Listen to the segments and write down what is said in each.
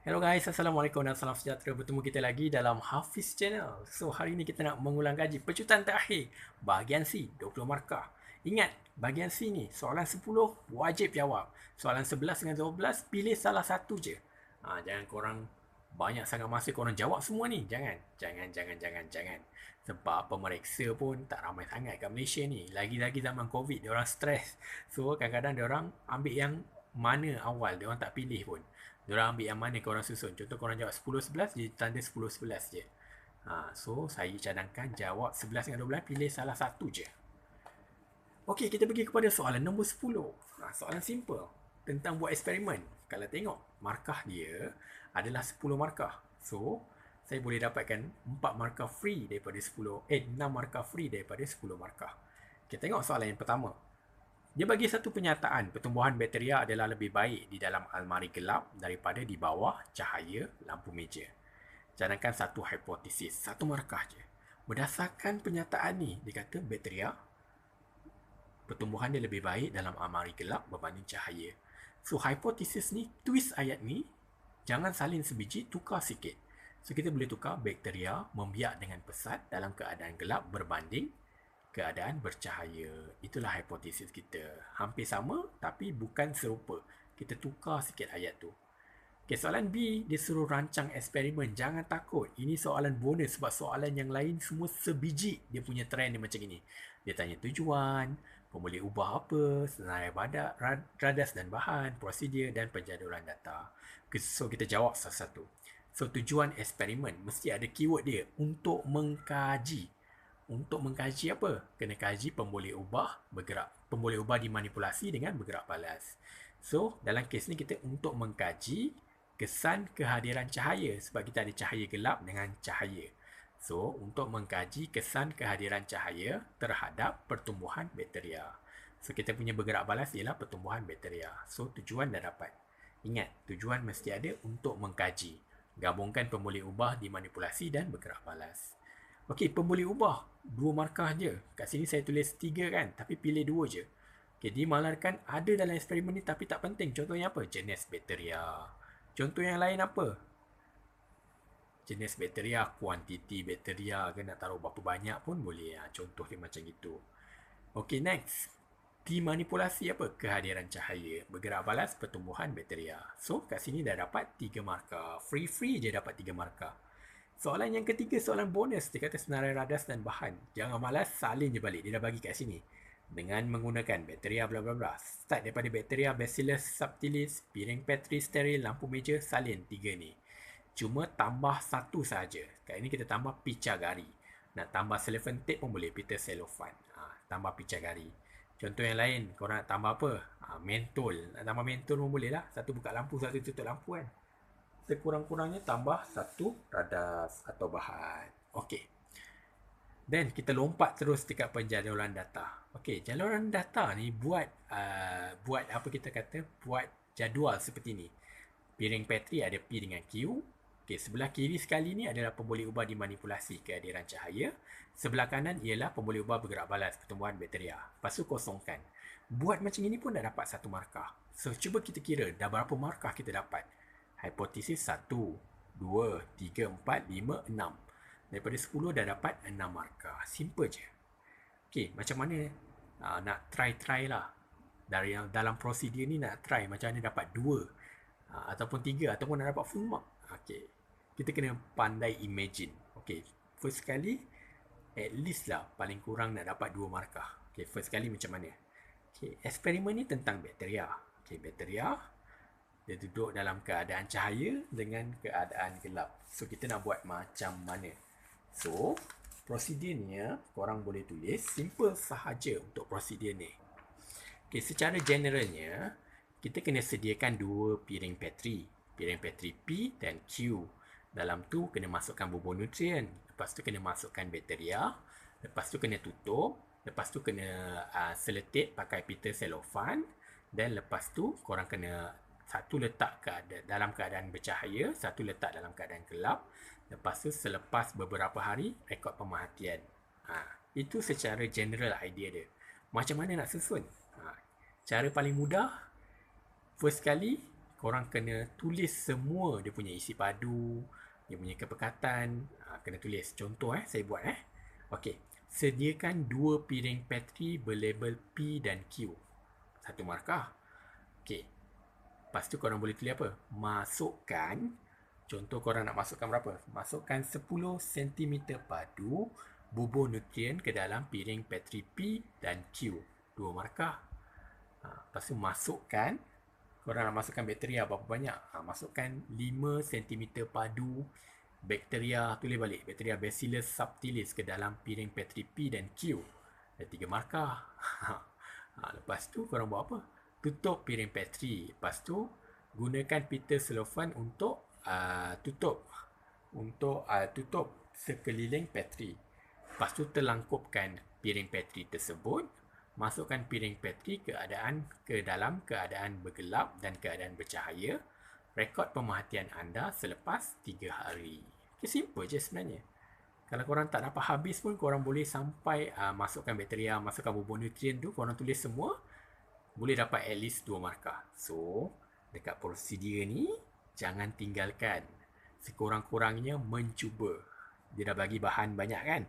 Hello guys, Assalamualaikum dan salam sejahtera. Bertemu kita lagi dalam Hafiz Channel. So, hari ini kita nak mengulang kaji pecutan terakhir. Bahagian C, 20 markah. Ingat, bahagian C ni, soalan 10 wajib jawab. Soalan 11 dengan 12, pilih salah satu je. Jangan korang banyak sangat masa korang jawab semua ni. Jangan. Sebab pemeriksa pun tak ramai sangat kat Malaysia ni. Lagi-lagi zaman COVID, diorang stres. So, kadang-kadang diorang ambil yang mana awal, diorang tak pilih pun. Diorang ambil yang mana korang susun. Contoh korang jawab 10-11, dia tanda 10-11 je. So, saya cadangkan jawab 11 dengan 12, pilih salah satu je. Okey, kita pergi kepada soalan nombor 10. Soalan simple. Tentang buat eksperimen. Kalau tengok, markah dia adalah 10 markah. So, saya boleh dapatkan 4 markah free daripada 6 markah free daripada 10 markah. Kita tengok soalan yang pertama. Dia bagi satu penyataan pertumbuhan bakteria adalah lebih baik di dalam almari gelap daripada di bawah cahaya lampu meja. Cadangkan satu hipotesis, satu markah je. Berdasarkan penyataan ni, dia kata bakteria pertumbuhan dia lebih baik dalam almari gelap berbanding cahaya. So, hipotesis ni, twist ayat ni, jangan salin sebiji, tukar sikit. So, kita boleh tukar bakteria membiak dengan pesat dalam keadaan gelap berbanding keadaan bercahaya. Itulah hipotesis kita. Hampir sama tapi bukan serupa. Kita tukar sikit ayat tu. Okay, soalan B, dia suruh rancang eksperimen. Jangan takut. Ini soalan bonus sebab soalan yang lain semua sebiji. Dia punya trend dia macam ini. Dia tanya tujuan, boleh ubah apa, senarai radas dan bahan, prosedur dan penjadulan data. So, kita jawab satu-satu. So, tujuan eksperimen mesti ada keyword dia untuk mengkaji. Untuk mengkaji apa? Kena kaji pemboleh ubah bergerak, pemboleh ubah dimanipulasi dengan bergerak balas. So, dalam kes ni kita untuk mengkaji kesan kehadiran cahaya sebab kita ada cahaya gelap dengan cahaya. So, untuk mengkaji kesan kehadiran cahaya terhadap pertumbuhan bakteria. So, kita punya bergerak balas ialah pertumbuhan bakteria. So, tujuan dah dapat. Ingat, tujuan mesti ada untuk mengkaji. Gabungkan pemboleh ubah dimanipulasi dan bergerak balas. Okey, pemboleh ubah. 2 markah je. Kat sini saya tulis 3 kan, tapi pilih 2 je. Okey, dimalarkan ada dalam eksperimen ni tapi tak penting. Contohnya apa? Jenis bakteria. Contoh yang lain apa? Jenis bakteria, kuantiti bakteria ke nak taruh berapa banyak pun boleh. Contoh dia macam itu. Okey, next. Dimanipulasi apa? Kehadiran cahaya. Bergerak balas pertumbuhan bakteria. So, kat sini dah dapat 3 markah. Free je dapat 3 markah. Soalan yang ketiga, soalan bonus. Dia kata senarai radas dan bahan. Jangan malas, salin je balik. Dia dah bagi kat sini. Dengan menggunakan bakteria bla bla bla. Start daripada bakteria Bacillus subtilis, piring Petri steril, lampu meja, salin. 3 ni. Cuma tambah satu saja. Kat ini kita tambah picagari. Nak tambah cellophane tape pun boleh. Peter cellophane. Tambah picagari. Contoh yang lain, korang nak tambah apa? Mentol. Nak tambah mentol pun boleh lah. Satu buka lampu, satu tutup lampu kan. Sekurang-kurangnya tambah satu radas atau bahan. Okey. Then kita lompat terus dekat penjadualan data. Okey, jadualan data ni buat apa kita kata? Buat jadual seperti ni. Piring Petri ada P dengan Q. Okey, sebelah kiri sekali ni adalah pemboleh ubah dimanipulasi kehadiran cahaya. Sebelah kanan ialah pemboleh ubah bergerak balas pertumbuhan bakteria. Lepas tu kosongkan. Buat macam ini pun dah dapat satu markah. So, cuba kita kira dah berapa markah kita dapat. Hipotesis 1, 2, 3, 4, 5, 6. Daripada 10 dah dapat 6 markah. Simple je. Okey, macam mana nak try lah. Dari dalam prosedur ni nak try macam mana dapat 2 ataupun 3 ataupun nak dapat full mark. Okey. Kita kena pandai imagine. Okey, first kali at least lah paling kurang nak dapat 2 markah. Okey, first kali macam mana? Okey, eksperimen ni tentang bakteria. Okey, bakteria dia duduk dalam keadaan cahaya dengan keadaan gelap. So, kita nak buat macam mana? So, prosedurnya korang boleh tulis simple sahaja untuk prosedur ni. Okay, secara generalnya, kita kena sediakan 2 piring Petri. Piring Petri P dan Q. Dalam tu kena masukkan bubur nutrien. Lepas tu kena masukkan bakteria. Lepas tu kena tutup. Lepas tu kena selotip pakai Peter cellophane. Dan lepas tu korang kena satu letak dalam keadaan bercahaya, satu letak dalam keadaan gelap. Lepas tu selepas beberapa hari, rekod pemerhatian. Itu secara general idea dia. Macam mana nak susun? Cara paling mudah, first kali korang kena tulis semua dia punya isi padu, dia punya kepekatan, kena tulis. Contoh saya buat Okey, sediakan 2 piring Petri berlabel P dan Q. 1 markah. Okey. Lepas tu korang boleh tulis apa? Masukkan, contoh korang nak masukkan berapa? Masukkan 10 cm padu bubur nutrien ke dalam piring Petri P dan Q. 2 markah. Lepas tu masukkan, korang nak masukkan bakteria berapa banyak? Masukkan 5 cm padu bakteria, tulis balik, bakteria Bacillus subtilis ke dalam piring Petri P dan Q. Ada 3 markah. Lepas tu korang buat apa? Tutup piring Petri. Lepas tu gunakan pita cellophane untuk tutup sekeliling Petri. Lepas tu terlangkupkan piring Petri tersebut. Masukkan piring Petri ke dalam keadaan bergelap dan keadaan bercahaya. Rekod pemerhatian anda selepas 3 hari. Okay, simple je sebenarnya. Kalau korang tak dapat habis pun, korang boleh sampai masukkan bakteria, masukkan bubur nutrien tu, korang tulis semua, boleh dapat at least 2 markah. So, dekat prosedur ni, jangan tinggalkan. Sekurang-kurangnya mencuba. Dia dah bagi bahan banyak kan?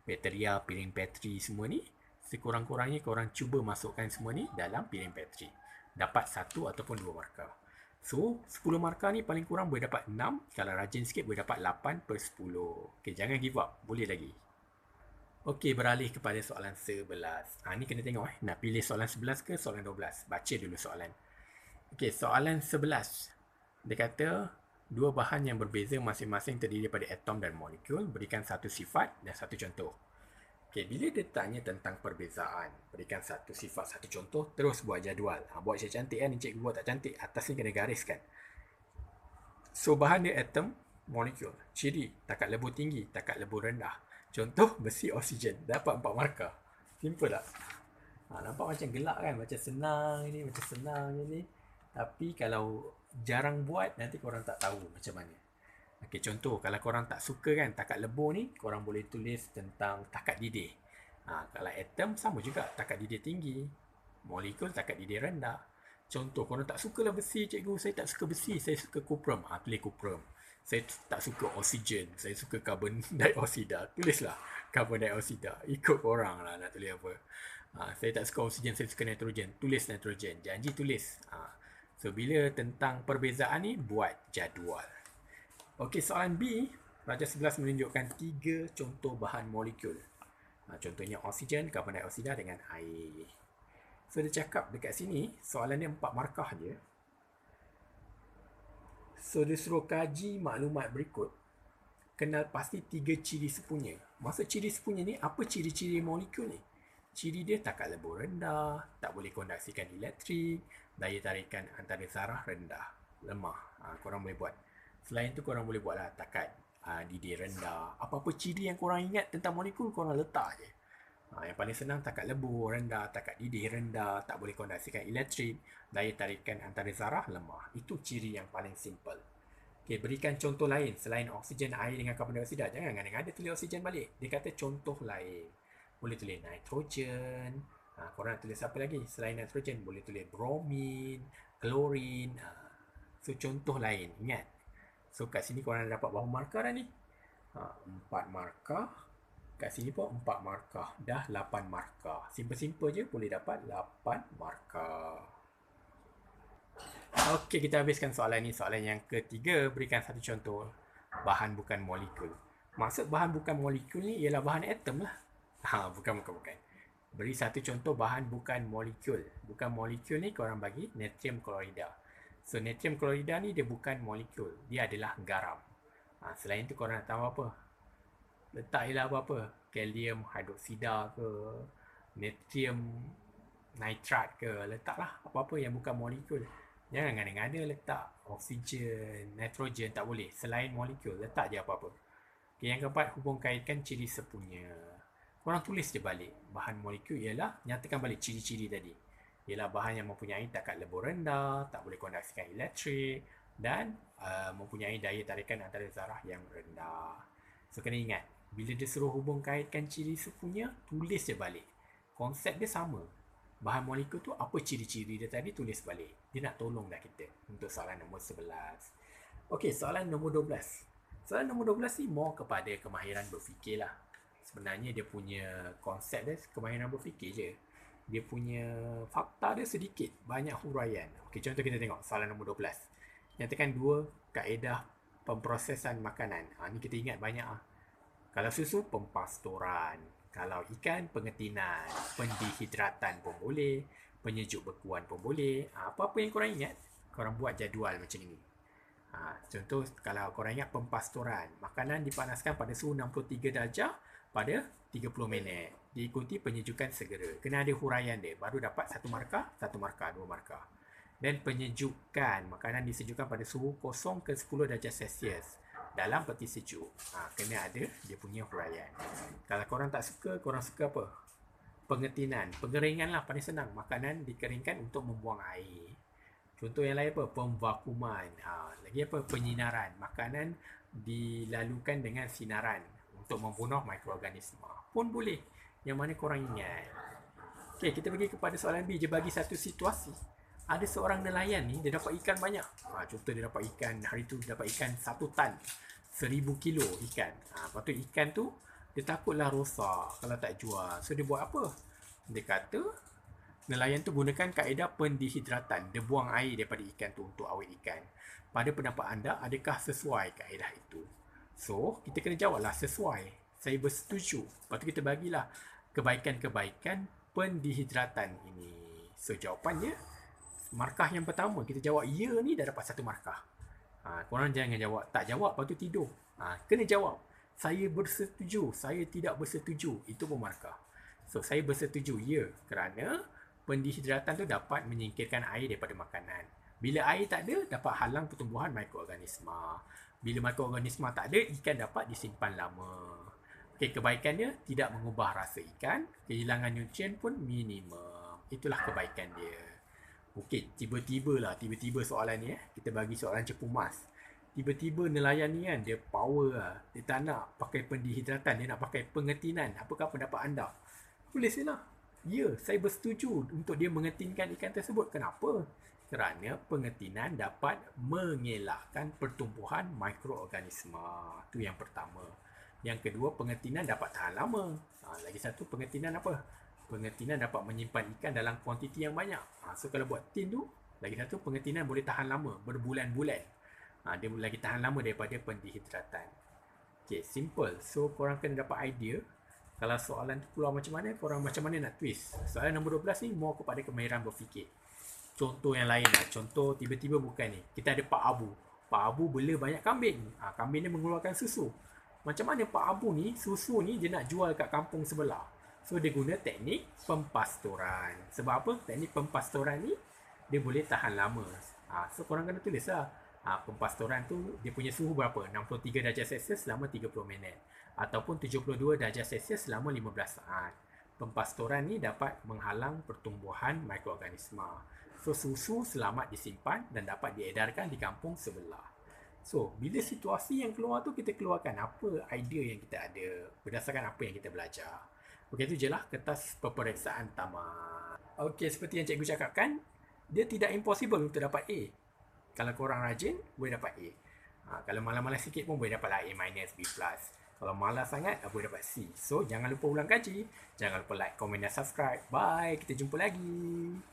Bakteria, piring Petri semua ni. Sekurang-kurangnya korang cuba masukkan semua ni dalam piring Petri. Dapat 1 ataupun 2 markah. So, 10 markah ni paling kurang boleh dapat 6. Kalau rajin sikit boleh dapat 8/10. Okay, jangan give up. Boleh lagi. Okey, beralih kepada soalan 11. Ni kena tengok nak pilih soalan 11 ke soalan 12. Baca dulu soalan. Okey, soalan 11. Dia kata, dua bahan yang berbeza masing-masing terdiri daripada atom dan molekul, berikan satu sifat dan satu contoh. Okey, bila dia tanya tentang perbezaan, berikan satu sifat, satu contoh, terus buat jadual. Buat saya cantik kan, cikgu buat tak cantik. Atas ni kena gariskan. So, bahan dia atom, molekul. Ciri, takat lebur tinggi, takat lebur rendah. Contoh, besi oksigen. Dapat 4 markah. Simple tak? Nampak macam gelak kan? Macam senang ni, macam senang ni. Tapi kalau jarang buat, nanti korang tak tahu macam mana. Okey, contoh, kalau korang tak suka kan takat lebur ni, korang boleh tulis tentang takat didih. Kalau atom, sama juga. Takat didih tinggi. Molekul, takat didih rendah. Contoh, korang tak sukalah besi, cikgu. Saya tak suka besi. Saya suka kuprum. Tulis kuprum. Saya tak suka oksigen. Saya suka karbon dioksida. Tulislah karbon dioksida. Ikut korang lah nak tulis apa. Saya tak suka oksigen. Saya suka nitrogen. Tulis nitrogen. Janji tulis. So, bila tentang perbezaan ni, buat jadual. Okey, soalan B. Pelajar 11 menunjukkan 3 contoh bahan molekul. Contohnya oksigen, karbon dioksida dengan air. So, dia cakap dekat sini, soalan dia 4 markah je. So, dia suruh kaji maklumat berikut. Kenal pasti 3 ciri sepunya. Maksud ciri sepunya ni, apa ciri-ciri molekul ni? Ciri dia takat lebur rendah, tak boleh kondaksikan elektrik, daya tarikan antara zarah rendah, lemah. Korang boleh buat. Selain tu, korang boleh buatlah takat didih rendah. Apa-apa ciri yang korang ingat tentang molekul, korang letak je. Yang paling senang, takat lebur rendah, takat didih rendah, tak boleh kondaksikan elektrik, daya tarikan antara zarah lemah. Itu ciri yang paling simple. Okay, berikan contoh lain selain oksigen, air dengan karbon dioksida. Jangan ada tulis oksigen balik. Dia kata contoh lain. Boleh tulis nitrogen. Korang nak tulis apa lagi? Selain nitrogen, boleh tulis bromin, klorin. So, contoh lain. Ingat. So, kat sini korang dapat berapa markah dah ni? 4 markah. Kat sini pun 4 markah. Dah 8 markah. Simple-simple je boleh dapat 8 markah. Okey, kita habiskan soalan ni. Soalan yang ketiga, berikan satu contoh bahan bukan molekul. Maksud bahan bukan molekul ni ialah bahan atom lah. Bukan. Beri satu contoh bahan bukan molekul. Bukan molekul ni korang bagi natrium klorida. So, natrium klorida ni dia bukan molekul. Dia adalah garam. Selain tu korang nak tahu apa? Letak ialah apa-apa. Kalium hidroksida ke, natrium nitrat ke. Letaklah apa-apa yang bukan molekul. Jangan ngada-ngada letak oksigen, nitrogen, tak boleh. Selain molekul, letak je apa-apa. Okay, yang keempat, hubung kaitkan ciri sepunya. Korang tulis je balik. Bahan molekul ialah, nyatakan balik ciri-ciri tadi. Ialah bahan yang mempunyai takat lebur rendah, tak boleh kondaksikan elektrik, dan mempunyai daya tarikan antara zarah yang rendah. So, kena ingat, bila dia suruh hubung kaitkan ciri sepunya, tulis je balik. Konsep dia sama. bahan molekul tu apa ciri-ciri dia tadi, tulis balik. Dia nak tolong dah kita untuk soalan nombor 11. Okey, soalan nombor 12. Soalan nombor 12 ni more kepada kemahiran berfikir lah. Sebenarnya dia punya konsep dia kemahiran berfikir je. Dia punya fakta dia sedikit, banyak huraian. Okey, contoh kita tengok soalan nombor 12. Nyatakan dua kaedah pemprosesan makanan. Ni kita ingat banyak ah. Kalau susu, pempastoran. Kalau ikan, pengetinan. Pendehidratan pun boleh. Penyejuk bekuan pun boleh. Apa-apa yang korang ingat, korang buat jadual macam ini. Contoh, kalau korang ingat pempastoran, makanan dipanaskan pada suhu 63 darjah pada 30 minit. Diikuti penyejukan segera. Kena ada huraian dia. Baru dapat 1 markah, 2 markah. Dan penyejukan, makanan disejukkan pada suhu 0 ke 10 darjah Celsius dalam peti sejuk. Kena ada dia punya huraian. Kalau korang tak suka, korang suka apa? Pengetinan, pengeringan lah, paling senang. Makanan dikeringkan untuk membuang air. Contoh yang lain apa? Pemvakuman. Lagi apa? Penyinaran. Makanan dilalukan dengan sinaran untuk membunuh mikroorganisma. Pun boleh. Yang mana korang ingat. Okey, kita pergi kepada soalan B. Dia bagi satu situasi. Ada seorang nelayan ni, dia dapat ikan banyak. Contoh dia dapat ikan, hari tu dapat ikan 1 tan. 1000 kilo ikan. Lepas tu ikan tu, dia takutlah rosak kalau tak jual. So dia buat apa? Dia kata, nelayan tu gunakan kaedah pendehidratan. Dia buang air daripada ikan tu untuk awet ikan. Pada pendapat anda, adakah sesuai kaedah itu? So, kita kena jawablah sesuai. Saya bersetuju. Lepas tu kita bagilah kebaikan-kebaikan pendehidratan ini. So, jawapannya, markah yang pertama, kita jawab ya ni dah dapat 1 markah. Korang jangan jawab tak jawab, lepas tu tidur. Kena jawab. Saya bersetuju, saya tidak bersetuju. Itu pun markah. So, saya bersetuju ya kerana pendehidratan tu dapat menyingkirkan air daripada makanan. Bila air tak ada, dapat halang pertumbuhan mikroorganisma. Bila mikroorganisma tak ada, ikan dapat disimpan lama. Okey, kebaikannya tidak mengubah rasa ikan, kehilangan nutrien pun minimum. Itulah kebaikan dia. Okey, tiba-tiba soalan ni kita bagi soalan cepu mas. Tiba-tiba nelayan ni kan, dia power lah. Dia tak nak pakai pendehidratan, dia nak pakai pengetinan. Apakah pendapat anda? Tulis lah. Ya, saya bersetuju untuk dia mengetinkan ikan tersebut. Kenapa? Kerana pengetinan dapat mengelakkan pertumbuhan mikroorganisma. Itu yang pertama. Yang kedua, pengetinan dapat tahan lama. Lagi satu, pengetinan apa? Pengetinan dapat menyimpan ikan dalam kuantiti yang banyak. So, kalau buat tin tu, lagi satu, pengetinan boleh tahan lama, berbulan-bulan. Dia boleh lagi tahan lama daripada pendehidratan. Okay, simple. So, korang kena dapat idea. Kalau soalan tu keluar macam mana, korang macam mana nak twist. Soalan nombor 12 ni, more kepada kemahiran berfikir. Contoh yang lain lah. Contoh, tiba-tiba bukan ni. Kita ada Pak Abu. Pak Abu bela banyak kambing. Kambing ni mengeluarkan susu. Macam mana Pak Abu ni, susu ni dia nak jual kat kampung sebelah. So, dia guna teknik pempastoran. Sebab apa? Teknik pempastoran ni, dia boleh tahan lama. So, korang kena tulis lah. Pempastoran tu, dia punya suhu berapa? 63 darjah Celsius selama 30 minit. Ataupun 72 darjah Celsius selama 15 saat. Pempastoran ni dapat menghalang pertumbuhan mikroorganisma. So, susu selamat disimpan dan dapat diedarkan di kampung sebelah. So, bila situasi yang keluar tu, kita keluarkan apa idea yang kita ada berdasarkan apa yang kita belajar. Okey, itu je lah kertas peperiksaan tamat. Okey, seperti yang cikgu cakapkan, dia tidak impossible untuk dapat A. Kalau korang rajin, boleh dapat A. Kalau malas-malas sikit pun boleh dapat lah A minus, B plus. Kalau malas sangat, boleh dapat C. So, jangan lupa ulang kaji. Jangan lupa like, komen dan subscribe. Bye, kita jumpa lagi.